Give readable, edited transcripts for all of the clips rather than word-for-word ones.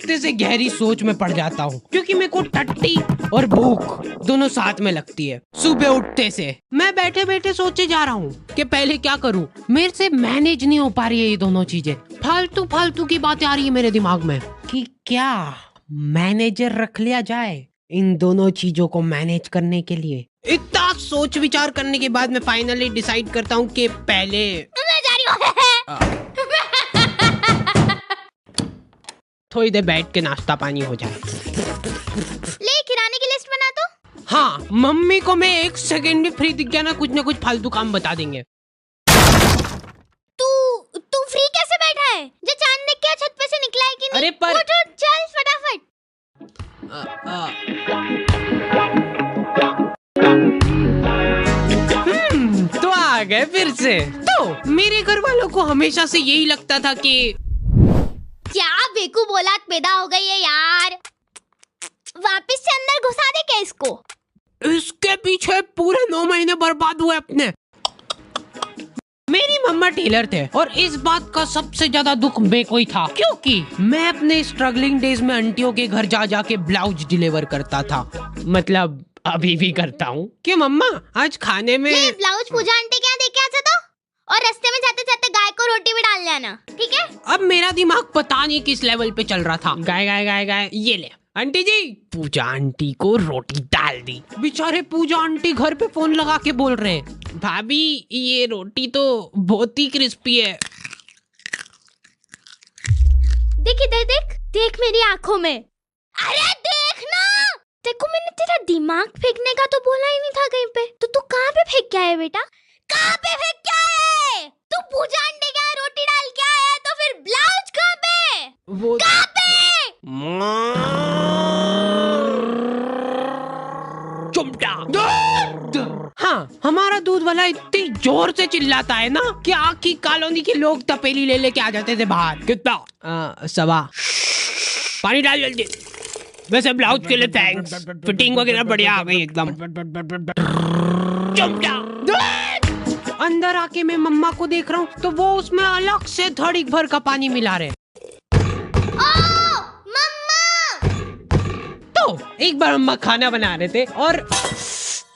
देखते से गहरी सोच में पड़ जाता हूँ, क्योंकि मेरे को टट्टी और भूख दोनों साथ में लगती है। सुबह उठते से मैं बैठे बैठे सोचे जा रहा हूँ कि पहले क्या करूँ। मेरे से मैनेज नहीं हो पा रही है ये दोनों चीजें। फालतू फालतू की बातें आ रही है मेरे दिमाग में कि क्या मैनेजर रख लिया जाए इन दोनों चीजों को मैनेज करने के लिए। इतना सोच विचार करने के बाद मैं फाइनली डिसाइड करता हूँ कि पहले मैं जा रही हूँ। थोड़ी देर बैठ के नाश्ता पानी हो जाए। ले किराने की लिस्ट बना दो। हाँ, मम्मी को मैं 1 सेकंड भी फ्री दिख गया ना, कुछ फालतू काम बता देंगे। तू फ्री कैसे बैठा है? जो चांद देख के छत पे से निकला है कि नहीं? अरे पर उठ चल फटाफट। तो आ गए फिर से। तो मेरे घर वालों को हमेशा से यही लगता था कि क्या बेकूफ औलाद पैदा हो गई है यार। वापस से अंदर घुसा दे क्या इसको? इसके पीछे पूरे 9 महीने बर्बाद हुए अपने। मेरी मम्मा टेलर थे और इस बात का सबसे ज्यादा दुख मेरे को ही था, क्योंकि मैं अपने स्ट्रगलिंग डेज में आंटियों के घर जा जाके ब्लाउज डिलीवर करता था। मतलब अभी भी करता हूँ कि मम्मा आज खाने में ब्लाउज पूजा आंटी क्या देख के आ जाता, और रास्ते में जाते जाते गाय को रोटी भी डाल लेना, ठीक है? अब मेरा दिमाग पता नहीं किस लेवल पे चल रहा था। गाय गाय गाय गाय, ये ले आंटी जी। पूजा आंटी को रोटी डाल दी। बेचारे पूजा आंटी घर पे फोन लगा के बोल रहे हैं, भाभी ये रोटी तो बहुत ही क्रिस्पी है। देख इधर देख मेरी आंखों में। अरे देख ना, देखो मैंने तेरा दिमाग फेंकने का तो बोला ही नहीं था कहीं पे। तो तू कहाँ पे फेंक के आया बेटा? कहाँ पे फेंक के आया? तू पूजा आंटी के यहाँ रोटी डाल के आया है, तो फिर ब्लाउज कहाँ पे? वो कहाँ पे? हाँ, हमारा दूध वाला इतनी जोर से चिल्लाता है ना कि आखी कॉलोनी के लोग तपेली ले लेके आ जाते थे बाहर। कितना? 1.25। पानी डाल जल्दी। वैसे ब्लाउज के लिए थैंक्स, फिटिंग वगैरह बढ़िया आ गई एकदम। अंदर आके मैं मम्मा को देख रहा हूँ तो वो उसमें अलग से धड़ी भर का पानी मिला रहे। तो एक बार मम्मा खाना बना रहे थे और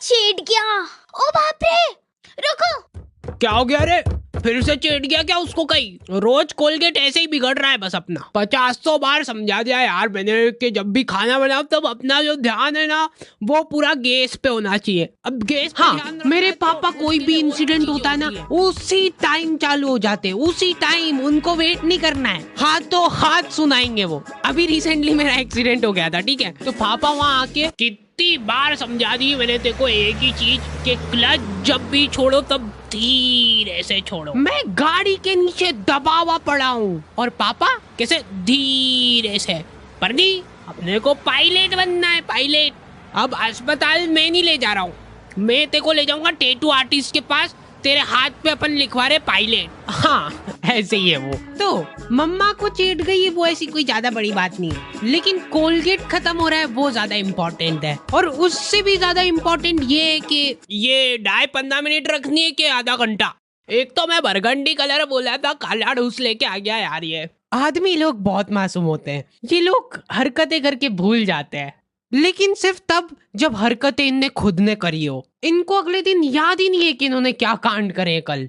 छेड़ गया। ओ बाप रे, रुको। क्या हो गया रे? फिर से चेट गया क्या उसको? कहीं रोज कोलगेट ऐसे ही बिगड़ रहा है बस अपना। 50 बार समझा दिया यार मैंने कि जब भी खाना बनाओ तब अपना जो ध्यान है ना वो पूरा गैस पे होना चाहिए। अब गैस पे हाँ, मेरे पापा कोई भी इंसिडेंट होता है ना उसी टाइम चालू हो जाते हैं, उसी टाइम। उनको वेट नहीं करना है, हाथों हाथ सुनाएंगे वो। अभी रिसेंटली मेरा एक्सीडेंट हो गया था, ठीक है? तो पापा वहाँ आके कितनी बार समझा दी मैंने तेरे को एक ही चीज कि क्लच जब भी छोड़ो तब धीरे से छोड़ो। मैं गाड़ी के नीचे दबा हुआ पड़ा हूँ और पापा कैसे धीरे से। पर नहीं, अपने को पायलट बनना है, पायलट। अब अस्पताल में नहीं ले जा रहा हूँ, मैं तेरे को ले जाऊंगा टैटू आर्टिस्ट के पास। तेरे हाथ पे अपन लिखवा रहे पायलट। हाँ ऐसे ही है वो। तो मम्मा को चेट गई वो ऐसी कोई ज्यादा बड़ी बात नहीं है, लेकिन कोलगेट खत्म हो रहा है वो ज्यादा इम्पोर्टेंट है। और उससे भी ज्यादा इम्पोर्टेंट ये है कि ये डाई 15 मिनट रखनी है कि आधा घंटा। एक तो मैं बरगंडी कलर बोला था, काला ढूस लेके आ गया यार। ये आदमी लोग बहुत मासूम होते हैं, ये लोग हरकतें करके भूल जाते हैं, लेकिन सिर्फ तब जब हरकतें इनने खुद ने करी हो। इनको अगले दिन याद ही नहीं है कि इन्होंने क्या कांड करे कल।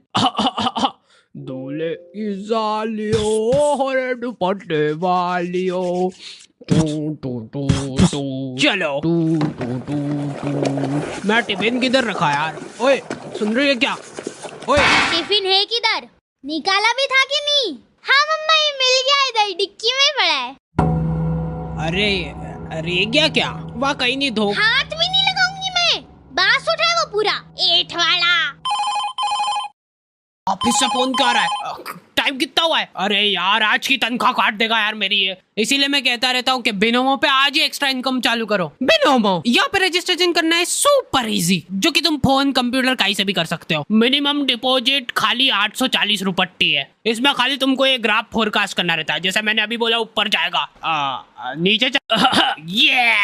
दूल्हे की सालियों हरे दुपट्टे वालियों चलो। मैं टिफिन किधर रखा यार? ओए सुन रही है क्या? ओए टिफिन है किधर? निकाला भी था कि नहीं? हाँ मम्मा, ये मिल गया, इधर डिक्की में पड़ा है। अरे गया क्या? वहाँ कहीं नहीं धो। हाथ भी नहीं लगाऊंगी मैं, बांस उठा वो पूरा एठ वाला। ऑफिस से फोन क्या आ रहा है? टाइम कितना हुआ है? अरे यार आज की तनख्वाह काट देगा यार मेरी ये। इसीलिए मैं कहता रहता हूँ कि बिनोमो पे आज ही एक्स्ट्रा इनकम चालू करो। बिनोमो यहाँ पे रजिस्ट्रेशन करना है सुपर इजी, जो कि तुम फोन कंप्यूटर कहीं से भी कर सकते हो। मिनिमम डिपॉजिट खाली 840 रुपट्टी है। इसमें खाली तुमको एक ग्राफ फोरकास्ट करना रहता है, जैसे मैंने अभी बोला ऊपर जाएगा नीचे ये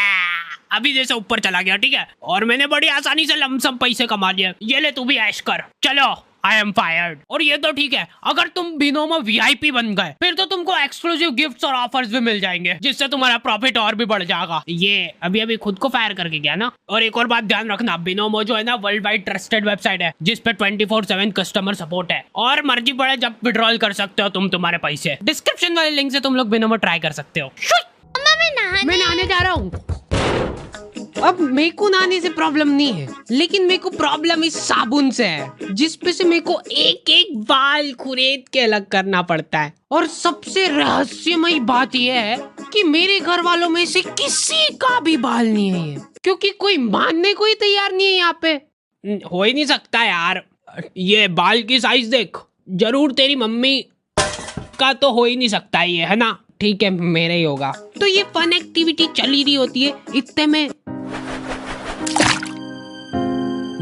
अभी जैसे ऊपर चला गया, ठीक है? और मैंने बड़ी आसानी से लमसम पैसे कमा लिए। ये ले तू भी ऐश कर। चलो आई एम फायर्ड। और ये तो ठीक है, अगर तुम बिनोमो वीआईपी बन गए फिर तो तुमको एक्सक्लूसिव गिफ्ट्स और ऑफर्स भी मिल जाएंगे, जिससे तुम्हारा प्रॉफिट और भी बढ़ जाएगा। ये अभी खुद को फायर करके गया ना। और एक और बात ध्यान रखना, बिनोमो जो है ना वर्ल्ड वाइड ट्रस्टेड वेबसाइट है, जिसपे 24/7 कस्टमर सपोर्ट है, और मर्जी पड़े जब विड्रॉल कर सकते हो तुम तुम्हारे पैसे। डिस्क्रिप्शन वाले लिंक से तुम लोग बिनोमो ट्राई कर सकते हो। मैं नहाने जा रहा हूँ। अब मेरे को नहाने से प्रॉब्लम नहीं है, लेकिन मेरे को प्रॉब्लम इस साबुन से है, जिसपे से मेरे को एक एक बाल खुरेद के अलग करना पड़ता है। और सबसे रहस्यमयी बात यह है कि मेरे घर वालों में से किसी का भी बाल नहीं है ये, क्योंकि कोई मानने को ही तैयार नहीं है यहाँ पे। हो ही नहीं सकता यार, ये बाल की साइज देख, जरूर तेरी मम्मी का तो हो ही नहीं सकता ये, है ना? ठीक है, मेरा ही होगा। तो ये फन एक्टिविटी चल ही रही होती है, इतने में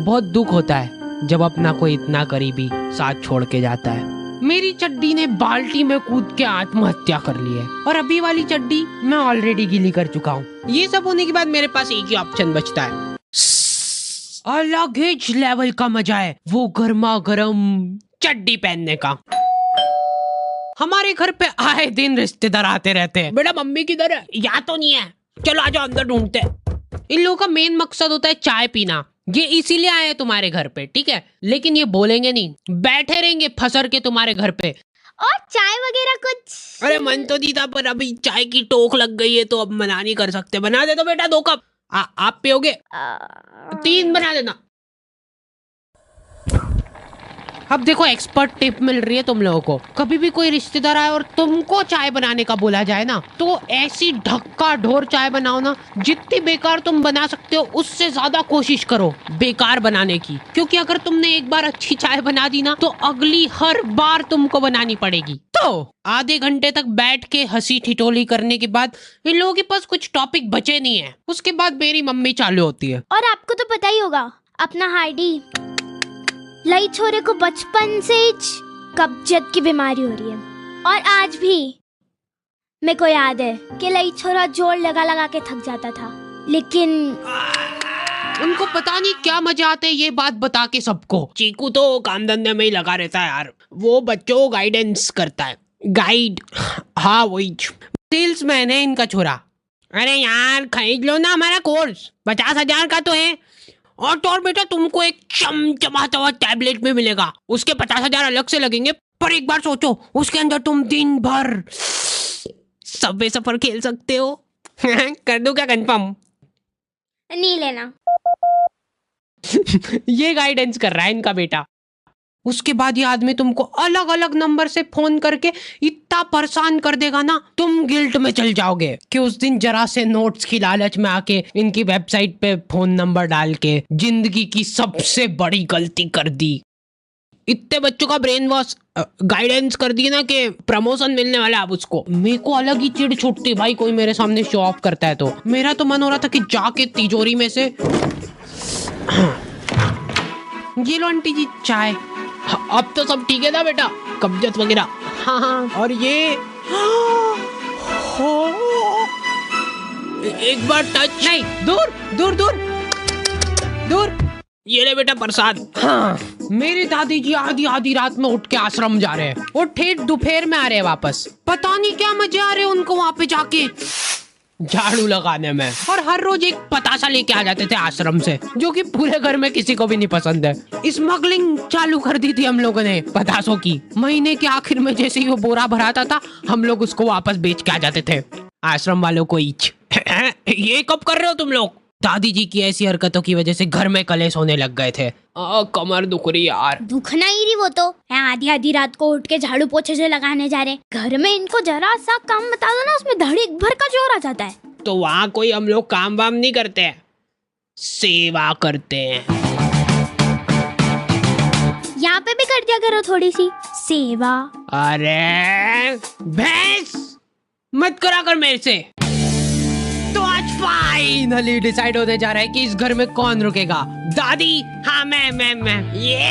बहुत दुख होता है जब अपना कोई इतना करीबी साथ छोड़ के जाता है। मेरी चड्डी ने बाल्टी में कूद के आत्महत्या कर ली है, और अभी वाली चड्डी मैं ऑलरेडी गीली कर चुका हूँ। ये सब होने के बाद मेरे पास एक ही ऑप्शन बचता है, अलग ही लेवल का मजा है वो गर्मा गर्म चड्डी पहनने का। हमारे घर पे आए दिन रिश्तेदार आते रहते हैं। बेटा मम्मी किधर है? या तो नहीं है, चलो आ जाओ अंदर ढूंढते हैं। इन लोगों का मेन मकसद होता है चाय पीना। ये इसीलिए आए हैं तुम्हारे घर पे, ठीक है? लेकिन ये बोलेंगे नहीं, बैठे रहेंगे फसर के तुम्हारे घर पे। और चाय वगैरह कुछ? अरे मन तो नहीं था, पर अभी चाय की टोक लग गई है तो अब मना नहीं कर सकते। बना दे तो बेटा 2 कप। आप पियोगे? 3 बना देना। अब देखो एक्सपर्ट टिप मिल रही है तुम लोगों को। कभी भी कोई रिश्तेदार आए और तुमको चाय बनाने का बोला जाए ना, तो ऐसी ढक्का ढोर चाय बनाओ ना, जितनी बेकार तुम बना सकते हो उससे ज्यादा कोशिश करो बेकार बनाने की। क्योंकि अगर तुमने एक बार अच्छी चाय बना दी ना, तो अगली हर बार तुमको बनानी पड़ेगी। तो आधे घंटे तक बैठ के हंसी ठिठोली करने के बाद इन लोगों के पास कुछ टॉपिक बचे नहीं है। उसके बाद मेरी मम्मी चालू होती है। और आपको तो पता ही होगा, अपना हार्डी लई छोरे को बचपन से ही कब्जियत की बीमारी हो रही है, और आज भी मेरे को याद है कि लई छोरा जोर लगा लगा के थक जाता था, लेकिन उनको पता नहीं क्या मजा आता है ये बात बता के सबको। चीकू तो काम धंधे में ही लगा रहता है यार, वो बच्चों को गाइडेंस करता है। गाइड, हाँ वही सेल्समैन है इनका छोरा। अरे यार खरीद लो ना हमारा कोर्स, 50,000 का तो है। और बेटा तुमको एक चमचमाता हुआ टैबलेट भी मिलेगा, उसके 50,000 अलग से लगेंगे। पर एक बार सोचो, उसके अंदर तुम दिन भर सबवे सफर खेल सकते हो। कर दूं क्या कंफर्म? नहीं लेना। ये गाइडेंस कर रहा है इनका बेटा। उसके बाद ये आदमी तुमको अलग अलग नंबर से फोन करके इतना परेशान कर देगा ना, तुम गिल्ट में चल जाओगे कि उस दिन जरा से नोट्स की लालच में आके इनकी वेबसाइट पे फोन नंबर डाल के जिंदगी की सबसे बड़ी गलती कर दी। इतने बच्चों का ब्रेन वॉश गाइडेंस कर दी ना कि प्रमोशन मिलने वाला है अब उसको। मेरे को अलग ही चिढ़ छुटती भाई कोई मेरे सामने शो ऑफ करता है तो। मेरा तो मन हो रहा था कि जाके तिजोरी में से ये लो आंटी जी चाय। अब तो सब ठीक है ना बेटा, कब्जियत वगैरह? हाँ हाँ। और ये एक बार टच नहीं, दूर दूर दूर दूर। ये ले बेटा प्रसाद। हाँ, मेरी दादी जी आधी आधी रात में उठ के आश्रम जा रहे हैं और ठेठ दोपहर में आ रहे हैं वापस। पता नहीं क्या मजे आ रहे हैं उनको वहाँ पे जाके झाड़ू लगाने में। और हर रोज एक पतासा लेके आ जाते थे आश्रम से, जो कि पूरे घर में किसी को भी नहीं पसंद है। स्मगलिंग चालू कर दी थी हम लोगों ने पतासों की। महीने के आखिर में जैसे ही वो बोरा भराता था, हम लोग उसको वापस बेच के आ जाते थे आश्रम वालों को ईच। ये कब कर रहे हो तुम लोग? दादी जी की ऐसी हरकतों की वजह से घर में कलेश होने लग गए थे। कमर दुख रही यार। दुखना ही रही वो तो, आधी आधी रात को उठ के झाड़ू पोछे से लगाने जा रहे। घर में इनको जरा सा काम बता दो ना, उसमें धड़ीक भर का जोर आ जाता है। तो वहाँ कोई हम लोग काम वाम नहीं करते हैं, सेवा करते हैं। यहाँ पे भी कर दिया करो थोड़ी सी सेवा। अरे भैंस मत करा कर मेरे से। तो आज फाइनली डिसाइड होने जा रहा है कि इस घर में कौन रुकेगा। दादी? हाँ मैं ये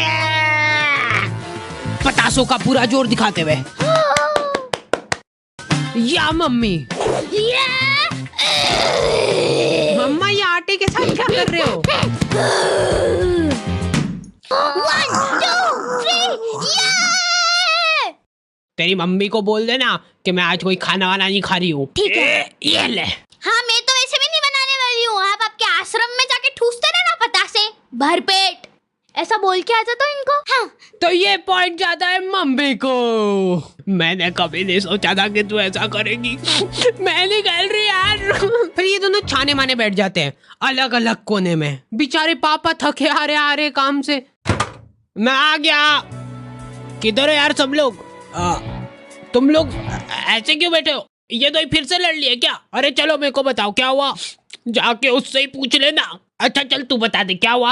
पतासों का पूरा जोर दिखाते हुए। या मम्मी? मम्मा ये आटे के साथ क्या कर रहे हो? 1 2 3 तेरी मम्मी को बोल देना कि मैं आज कोई खाना वाना नहीं खा रही हूँ। ठीक है। ये ले। हाँ, मैं तो ऐसे भी नहीं बनाने वाली हूँ। आप आपके आश्रम में जाके ठूसते रहना पतासे, भरपेट ऐसा बोल के आ जाता इनको। हाँ। तो ये पॉइंट जाता है मम्मी को। मैंने कभी नहीं सोचा था कि तू ऐसा करेगी। मैं नहीं खेल रही यार। फिर ये दोनों छाने माने बैठ जाते हैं अलग अलग कोने में। बेचारे पापा थके आ रहे काम से। मैं आ गया। किधर हो यार सब लोग? तुम लोग ऐसे क्यों बैठे हो? ये तो फिर से लड़ लिए क्या? अरे चलो मेरे को बताओ क्या हुआ, जाके उससे ही पूछ लेना। अच्छा चल तू बता दे क्या हुआ।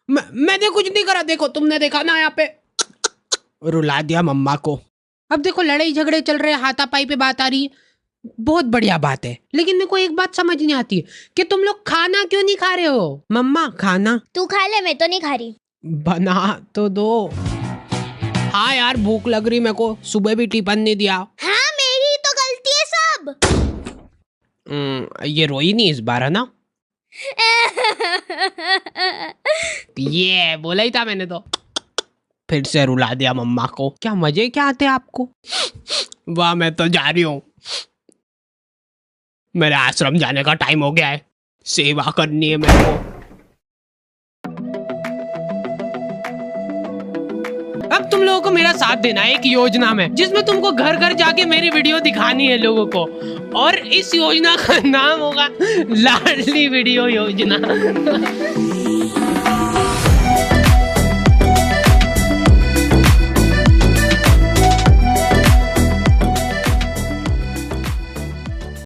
मैंने कुछ नहीं करा, देखो तुमने देखा ना यहाँ पे, रुला दिया मम्मा को। अब देखो लड़ाई झगड़े चल रहे, हाथापाई पे बात आ रही है, बहुत बढ़िया बात है। लेकिन मेरे को एक बात समझ नहीं आती कि तुम लोग खाना क्यों नहीं खा रहे हो? मम्मा खाना तू खा ले, मैं तो नहीं खा रही। बना तो दो। हाँ यार भूख लग रही मेरे को, सुबह भी टिफिन नहीं दिया। हाँ मेरी तो गलती है सब। ये रोई नहीं इस बार है ना? ये बोला ही था मैंने तो। फिर से रुला दिया मम्मा को। क्या मजे क्या आते हैं आपको? वाह मैं तो जा रही हूँ, मेरे आश्रम जाने का टाइम हो गया है, सेवा करनी है मेरे को। अब तुम लोगों को मेरा साथ देना है एक योजना में, जिसमें तुमको घर घर जाके मेरी वीडियो दिखानी है लोगों को, और इस योजना का नाम होगा लाडली वीडियो योजना।